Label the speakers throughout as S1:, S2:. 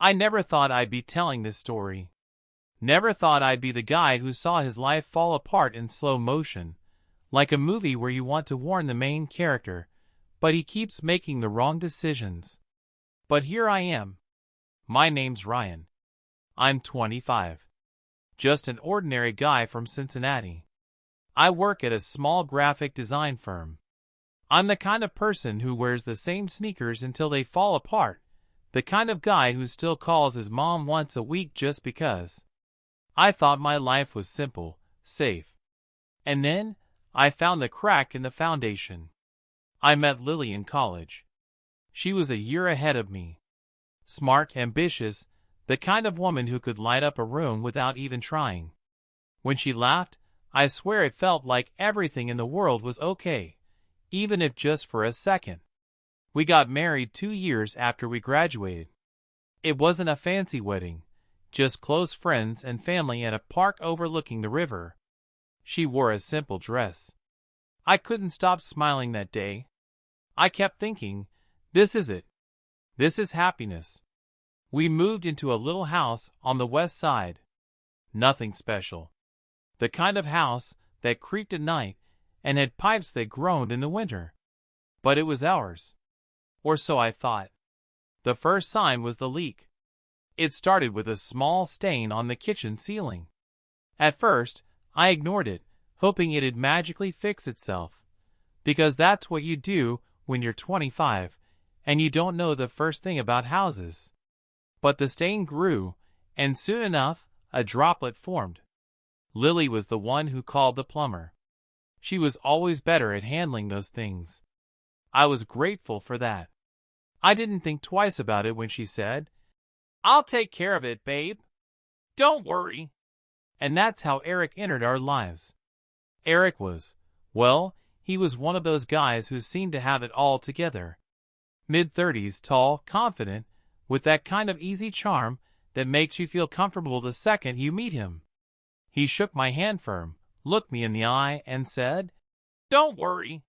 S1: I never thought I'd be telling this story. Never thought I'd be the guy who saw his life fall apart in slow motion, like a movie where you want to warn the main character, but he keeps making the wrong decisions. But here I am. My name's Ryan. I'm 25. Just an ordinary guy from Cincinnati. I work at a small graphic design firm. I'm the kind of person who wears the same sneakers until they fall apart, the kind of guy who still calls his mom once a week just because. I thought my life was simple, safe. And then, I found the crack in the foundation. I met Lily in college. She was a year ahead of me. Smart, ambitious, the kind of woman who could light up a room without even trying. When she laughed, I swear it felt like everything in the world was okay, even if just for a second. We got married 2 years after we graduated. It wasn't a fancy wedding, just close friends and family at a park overlooking the river. She wore a simple dress. I couldn't stop smiling that day. I kept thinking, this is it. This is happiness. We moved into a little house on the west side. Nothing special. The kind of house that creaked at night and had pipes that groaned in the winter. But it was ours. Or so I thought. The first sign was the leak. It started with a small stain on the kitchen ceiling. At first, I ignored it, hoping it'd magically fix itself. Because that's what you do when you're 25, and you don't know the first thing about houses. But the stain grew, and soon enough, a droplet formed. Lily was the one who called the plumber. She was always better at handling those things. I was grateful for that. I didn't think twice about it when she said, "I'll take care of it, babe. Don't worry." And that's how Eric entered our lives. Eric was, well, he was one of those guys who seemed to have it all together. Mid-30s, tall, confident, with that kind of easy charm that makes you feel comfortable the second you meet him. He shook my hand firm, looked me in the eye, and said, "Don't worry.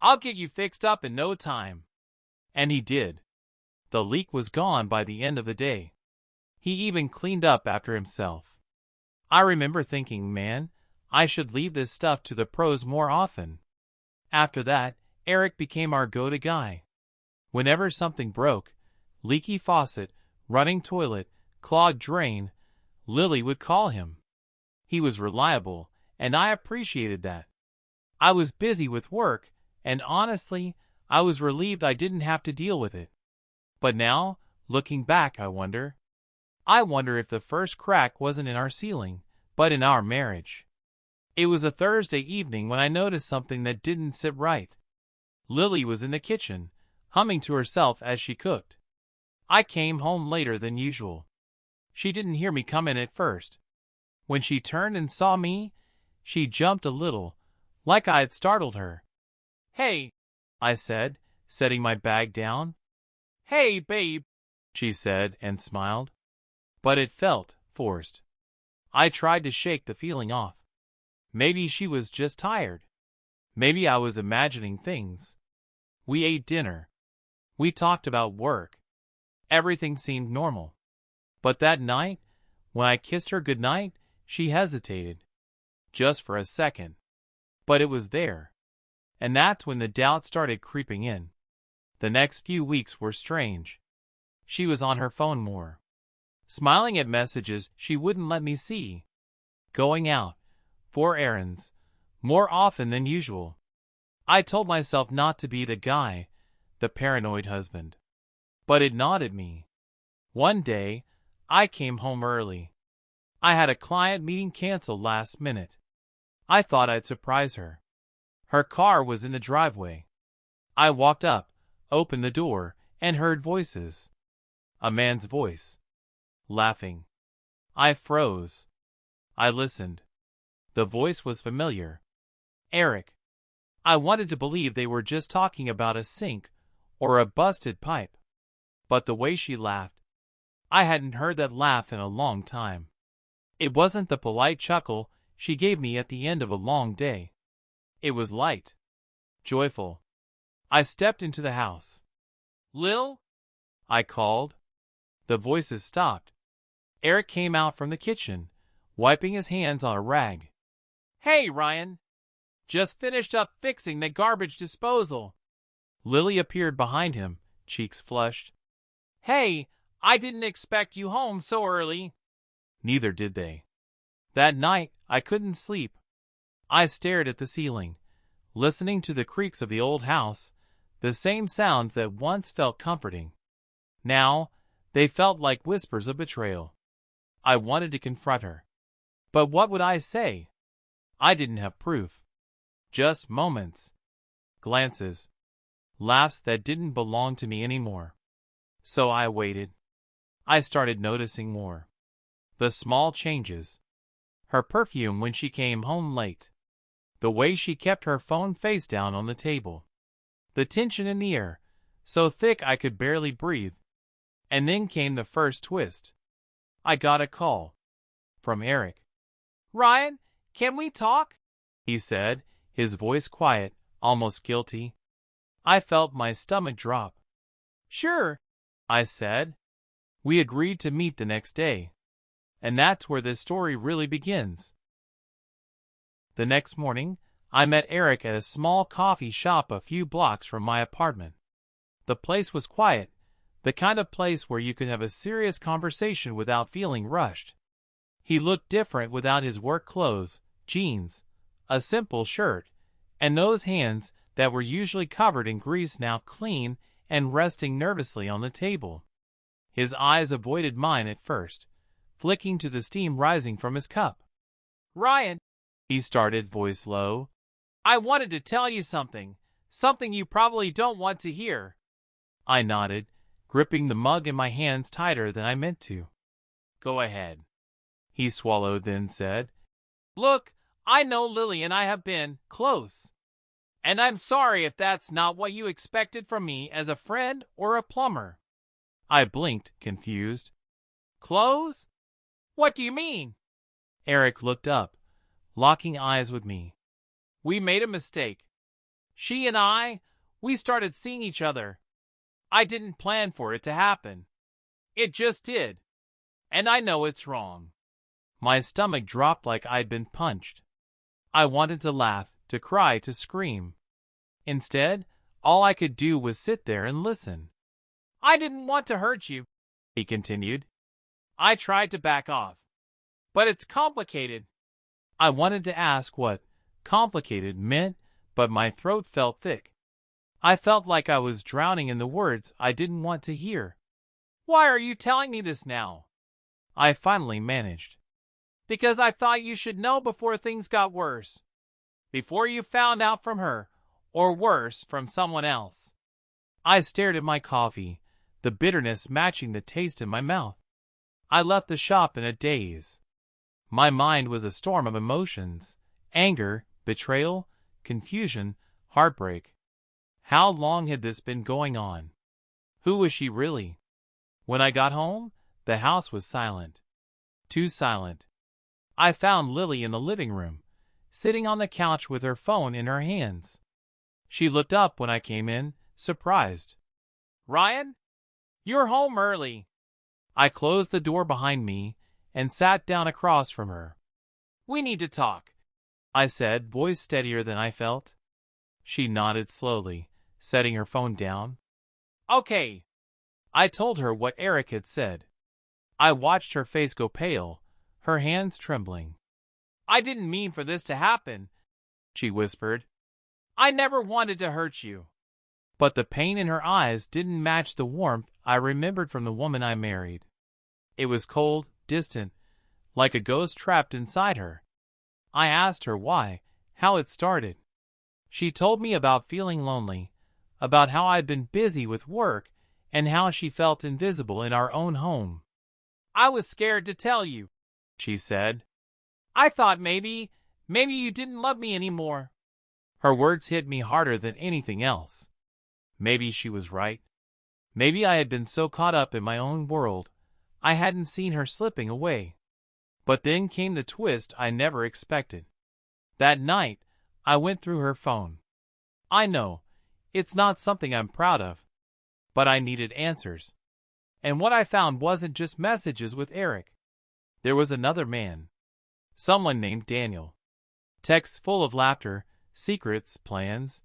S1: I'll get you fixed up in no time." And he did. The leak was gone by the end of the day. He even cleaned up after himself. I remember thinking, man, I should leave this stuff to the pros more often. After that, Eric became our go-to guy. Whenever something broke, leaky faucet, running toilet, clogged drain, Lily would call him. He was reliable, and I appreciated that. I was busy with work, and honestly, I was relieved I didn't have to deal with it. But now, looking back, I wonder if the first crack wasn't in our ceiling, but in our marriage. It was a Thursday evening when I noticed something that didn't sit right. Lily was in the kitchen, humming to herself as she cooked. I came home later than usual. She didn't hear me come in at first. When she turned and saw me, she jumped a little, like I had startled her. "Hey," I said, setting my bag down. "Hey, babe," she said and smiled. But it felt forced. I tried to shake the feeling off. Maybe she was just tired. Maybe I was imagining things. We ate dinner. We talked about work. Everything seemed normal. But that night, when I kissed her goodnight, she hesitated. Just for a second. But it was there. And that's when the doubt started creeping in. The next few weeks were strange. She was on her phone more. Smiling at messages she wouldn't let me see. Going out, for errands, more often than usual. I told myself not to be the guy, the paranoid husband. But it gnawed at me. One day, I came home early. I had a client meeting canceled last minute. I thought I'd surprise her. Her car was in the driveway. I walked up, opened the door, and heard voices. A man's voice. Laughing. I froze. I listened. The voice was familiar. Eric. I wanted to believe they were just talking about a sink or a busted pipe. But the way she laughed, I hadn't heard that laugh in a long time. It wasn't the polite chuckle she gave me at the end of a long day. It was light. Joyful. I stepped into the house. "Lil?" I called. The voices stopped. Eric came out from the kitchen, wiping his hands on a rag. "Hey, Ryan! Just finished up fixing the garbage disposal." Lily appeared behind him, cheeks flushed. "Hey, I didn't expect you home so early." Neither did they. That night, I couldn't sleep. I stared at the ceiling, listening to the creaks of the old house, the same sounds that once felt comforting. Now, they felt like whispers of betrayal. I wanted to confront her. But what would I say? I didn't have proof. Just moments, glances, laughs that didn't belong to me anymore. So I waited. I started noticing more. The small changes. Her perfume when she came home late. The way she kept her phone face down on the table. The tension in the air, so thick I could barely breathe. And then came the first twist. I got a call. From Eric. "Ryan, can we talk?" he said, his voice quiet, almost guilty. I felt my stomach drop. "Sure," I said. We agreed to meet the next day. And that's where this story really begins. The next morning, I met Eric at a small coffee shop a few blocks from my apartment. The place was quiet, the kind of place where you could have a serious conversation without feeling rushed. He looked different without his work clothes, jeans, a simple shirt, and those hands that were usually covered in grease now clean and resting nervously on the table. His eyes avoided mine at first, flicking to the steam rising from his cup. "Ryan," he started, voice low, "I wanted to tell you something you probably don't want to hear." I nodded, gripping the mug in my hands tighter than I meant to. "Go ahead." He swallowed, then said, "Look, I know Lily and I have been close. And I'm sorry if that's not what you expected from me as a friend or a plumber." I blinked, confused. "Close? What do you mean?" Eric looked up, locking eyes with me. "We made a mistake. She and we started seeing each other. I didn't plan for it to happen. It just did. And I know it's wrong." My stomach dropped like I'd been punched. I wanted to laugh, to cry, to scream. Instead, all I could do was sit there and listen. "I didn't want to hurt you," he continued. "I tried to back off. But it's complicated." I wanted to ask what complicated meant, but my throat felt thick. I felt like I was drowning in the words I didn't want to hear. "Why are you telling me this now?" I finally managed. "Because I thought you should know before things got worse. Before you found out from her, or worse, from someone else." I stared at my coffee, the bitterness matching the taste in my mouth. I left the shop in a daze. My mind was a storm of emotions: anger, betrayal, confusion, heartbreak. How long had this been going on? Who was she really? When I got home, the house was silent. Too silent. I found Lily in the living room, sitting on the couch with her phone in her hands. She looked up when I came in, surprised. "Ryan, you're home early." I closed the door behind me and sat down across from her. "We need to talk," I said, voice steadier than I felt. She nodded slowly, setting her phone down. "Okay." I told her what Eric had said. I watched her face go pale, her hands trembling. "I didn't mean for this to happen," she whispered. "I never wanted to hurt you." But the pain in her eyes didn't match the warmth I remembered from the woman I married. It was cold, distant, like a ghost trapped inside her. I asked her why, how it started. She told me about feeling lonely, about how I'd been busy with work, and how she felt invisible in our own home. "I was scared to tell you," she said. "I thought maybe you didn't love me anymore." Her words hit me harder than anything else. Maybe she was right. Maybe I had been so caught up in my own world, I hadn't seen her slipping away. But then came the twist I never expected. That night, I went through her phone. I know, it's not something I'm proud of. But I needed answers. And what I found wasn't just messages with Eric. There was another man. Someone named Daniel. Texts full of laughter, secrets, plans.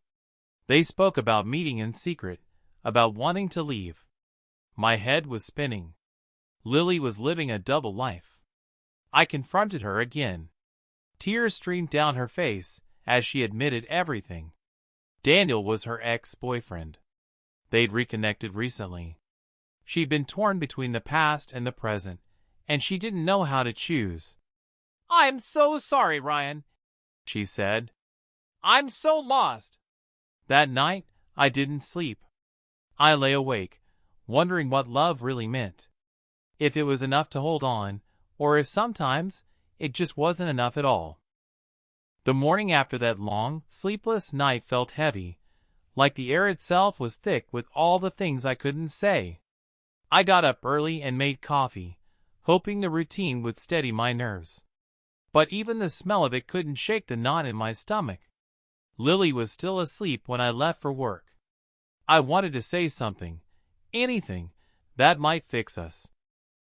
S1: They spoke about meeting in secret, about wanting to leave. My head was spinning. Lily was living a double life. I confronted her again. Tears streamed down her face as she admitted everything. Daniel was her ex-boyfriend. They'd reconnected recently. She'd been torn between the past and the present, and she didn't know how to choose. "I'm so sorry, Ryan," she said. "I'm so lost." That night, I didn't sleep. I lay awake, wondering what love really meant. If it was enough to hold on, or if sometimes it just wasn't enough at all. The morning after that long, sleepless night felt heavy, like the air itself was thick with all the things I couldn't say. I got up early and made coffee, hoping the routine would steady my nerves. But even the smell of it couldn't shake the knot in my stomach. Lily was still asleep when I left for work. I wanted to say something, anything, that might fix us.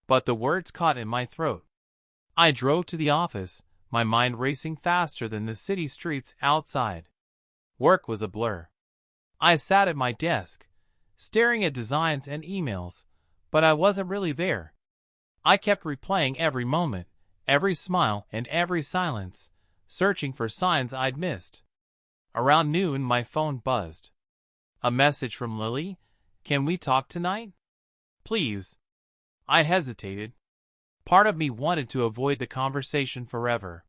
S1: But the words caught in my throat. I drove to the office, my mind racing faster than the city streets outside. Work was a blur. I sat at my desk, staring at designs and emails, but I wasn't really there. I kept replaying every moment, every smile and every silence, searching for signs I'd missed. Around noon, my phone buzzed. A message from Lily. "Can we talk tonight? Please." I hesitated. Part of me wanted to avoid the conversation forever.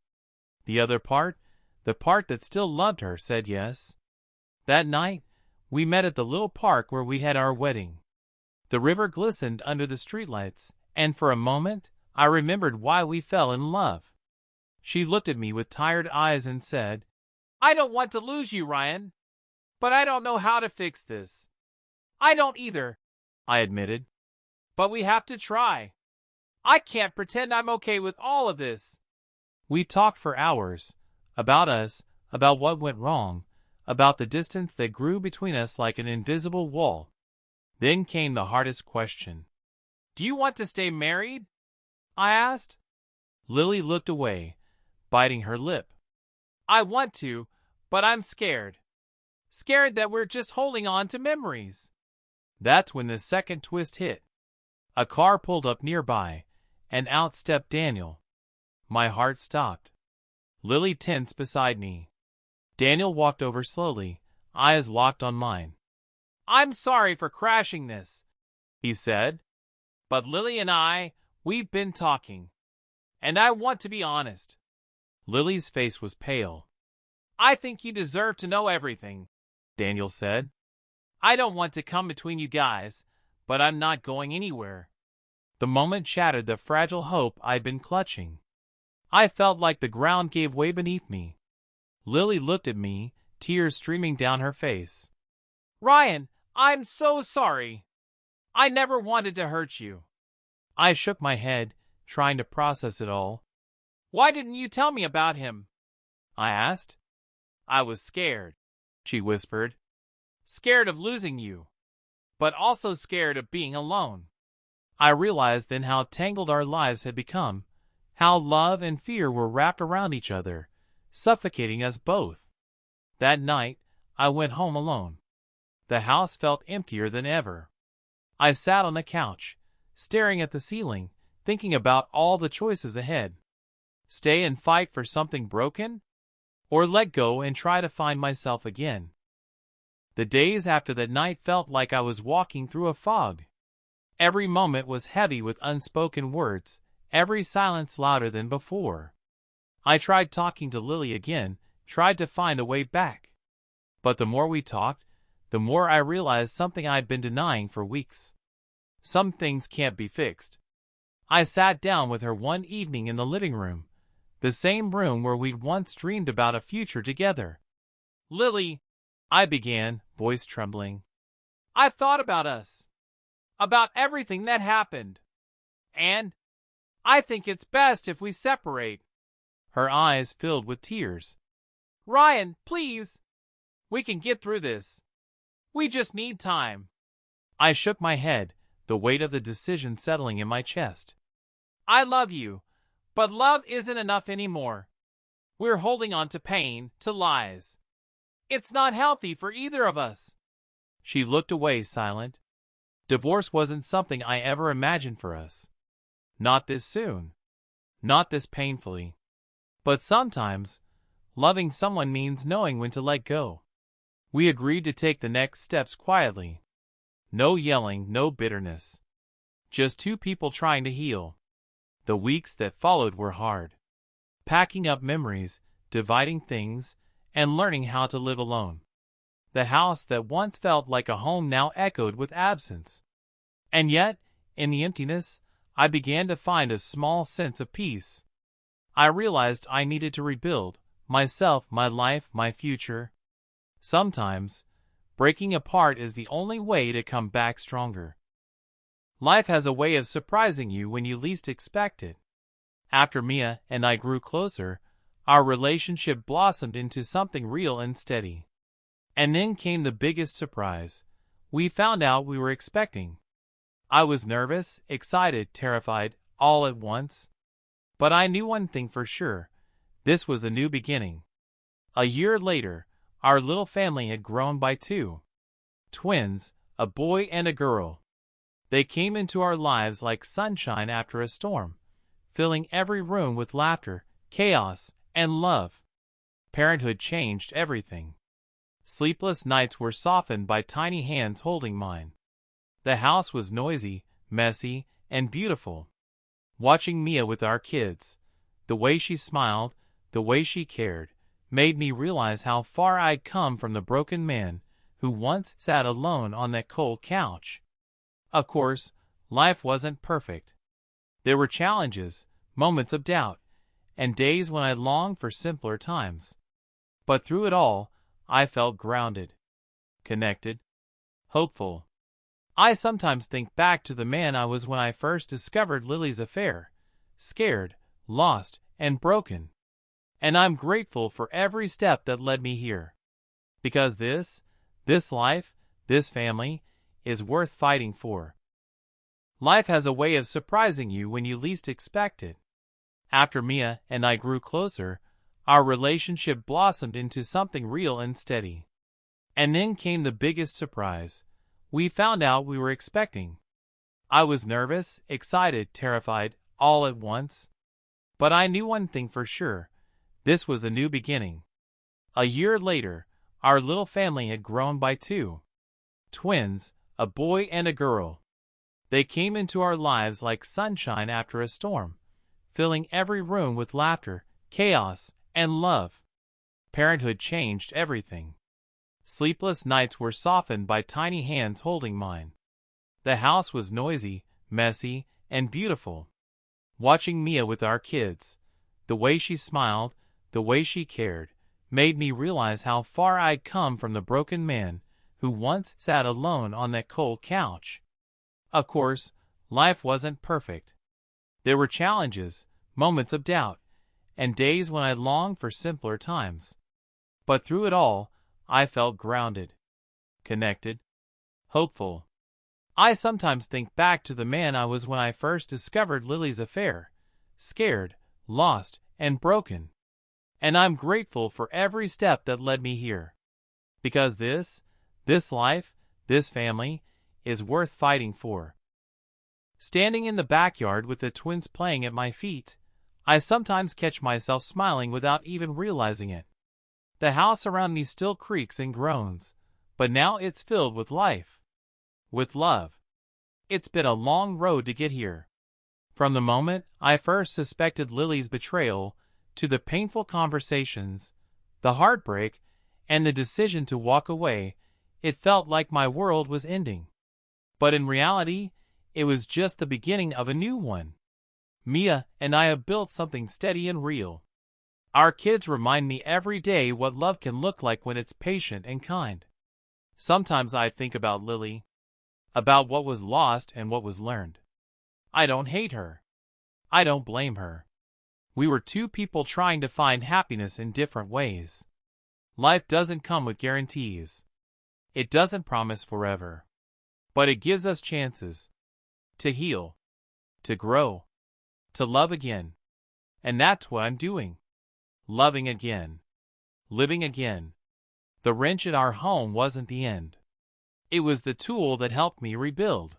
S1: The other part, the part that still loved her, said yes. That night, we met at the little park where we had our wedding. The river glistened under the streetlights, and for a moment, I remembered why we fell in love. She looked at me with tired eyes and said, "I don't want to lose you, Ryan, but I don't know how to fix this." "I don't either," I admitted. "But we have to try. I can't pretend I'm okay with all of this." We talked for hours, about us, about what went wrong, about the distance that grew between us like an invisible wall. Then came the hardest question. "Do you want to stay married?" I asked. Lily looked away, biting her lip. "I want to, but I'm scared. Scared that we're just holding on to memories." That's when the second twist hit. A car pulled up nearby, and out stepped Daniel. My heart stopped. Lily tensed beside me. Daniel walked over slowly, eyes locked on mine. "I'm sorry for crashing this," he said. "But Lily and we've been talking. And I want to be honest." Lily's face was pale. "I think you deserve to know everything," Daniel said. "I don't want to come between you guys, but I'm not going anywhere." The moment shattered the fragile hope I'd been clutching. I felt like the ground gave way beneath me. Lily looked at me, tears streaming down her face. "Ryan, I'm so sorry. I never wanted to hurt you." I shook my head, trying to process it all. "Why didn't you tell me about him?" I asked. "I was scared," she whispered. "Scared of losing you, but also scared of being alone." I realized then how tangled our lives had become, how love and fear were wrapped around each other, suffocating us both. That night, I went home alone. The house felt emptier than ever. I sat on the couch, staring at the ceiling, thinking about all the choices ahead. Stay and fight for something broken? Or let go and try to find myself again? The days after that night felt like I was walking through a fog. Every moment was heavy with unspoken words, every silence louder than before. I tried talking to Lily again, tried to find a way back. But the more we talked, the more I realized something I'd been denying for weeks. Some things can't be fixed. I sat down with her one evening in the living room, the same room where we'd once dreamed about a future together. "Lily," I began, voice trembling. "I've thought about us. About everything that happened. And I think it's best if we separate." Her eyes filled with tears. "Ryan, please. We can get through this. We just need time." I shook my head, the weight of the decision settling in my chest. I love you, but love isn't enough anymore. We're holding on to pain, to lies. It's not healthy for either of us. She looked away, silent. Divorce wasn't something I ever imagined for us. Not this soon. Not this painfully. But sometimes, loving someone means knowing when to let go. We agreed to take the next steps quietly. No yelling, no bitterness. Just two people trying to heal. The weeks that followed were hard. Packing up memories, dividing things, and learning how to live alone. The house that once felt like a home now echoed with absence. And yet, in the emptiness, I began to find a small sense of peace. I realized I needed to rebuild myself, my life, my future. Sometimes, breaking apart is the only way to come back stronger. Life has a way of surprising you when you least expect it. After Mia and I grew closer, our relationship blossomed into something real and steady. And then came the biggest surprise. We found out we were expecting. I was nervous, excited, terrified, all at once. But I knew one thing for sure. This was a new beginning. A year later, our little family had grown by 2 twins, a boy and a girl. They came into our lives like sunshine after a storm, filling every room with laughter, chaos, and love. Parenthood changed everything. Sleepless nights were softened by tiny hands holding mine. The house was noisy, messy, and beautiful. Watching Mia with our kids, the way she smiled, the way she cared, made me realize how far I'd come from the broken man who once sat alone on that cold couch. Of course, life wasn't perfect. There were challenges, moments of doubt, and days when I longed for simpler times. But through it all, I felt grounded, connected, hopeful. I sometimes think back to the man I was when I first discovered Lily's affair, scared, lost, and broken. And I'm grateful for every step that led me here. Because this life, this family, is worth fighting for. Life has a way of surprising you when you least expect it. After Mia and I grew closer, our relationship blossomed into something real and steady. And then came the biggest surprise. We found out we were expecting. I was nervous, excited, terrified, all at once. But I knew one thing for sure. This was a new beginning. A year later, our little family had grown by 2 twins, a boy and a girl. They came into our lives like sunshine after a storm, filling every room with laughter, chaos, and love. Parenthood changed everything. Sleepless nights were softened by tiny hands holding mine. The house was noisy, messy, and beautiful. Watching Mia with our kids, the way she smiled, the way she cared, made me realize how far I'd come from the broken man who once sat alone on that cold couch. Of course, life wasn't perfect. There were challenges, moments of doubt, and days when I longed for simpler times. But through it all, I felt grounded, connected, hopeful. I sometimes think back to the man I was when I first discovered Lily's affair, scared, lost, and broken. And I'm grateful for every step that led me here. Because this life, this family, is worth fighting for. Standing in the backyard with the twins playing at my feet, I sometimes catch myself smiling without even realizing it. The house around me still creaks and groans, but now it's filled with life. With love. It's been a long road to get here. From the moment I first suspected Lily's betrayal, to the painful conversations, the heartbreak, and the decision to walk away, it felt like my world was ending. But in reality, it was just the beginning of a new one. Mia and I have built something steady and real. Our kids remind me every day what love can look like when it's patient and kind. Sometimes I think about Lily, about what was lost and what was learned. I don't hate her. I don't blame her. We were two people trying to find happiness in different ways. Life doesn't come with guarantees. It doesn't promise forever. But it gives us chances. to heal, to grow, to love again. And that's what I'm doing. Loving again. Living again. The wrench at our home wasn't the end. It was the tool that helped me rebuild.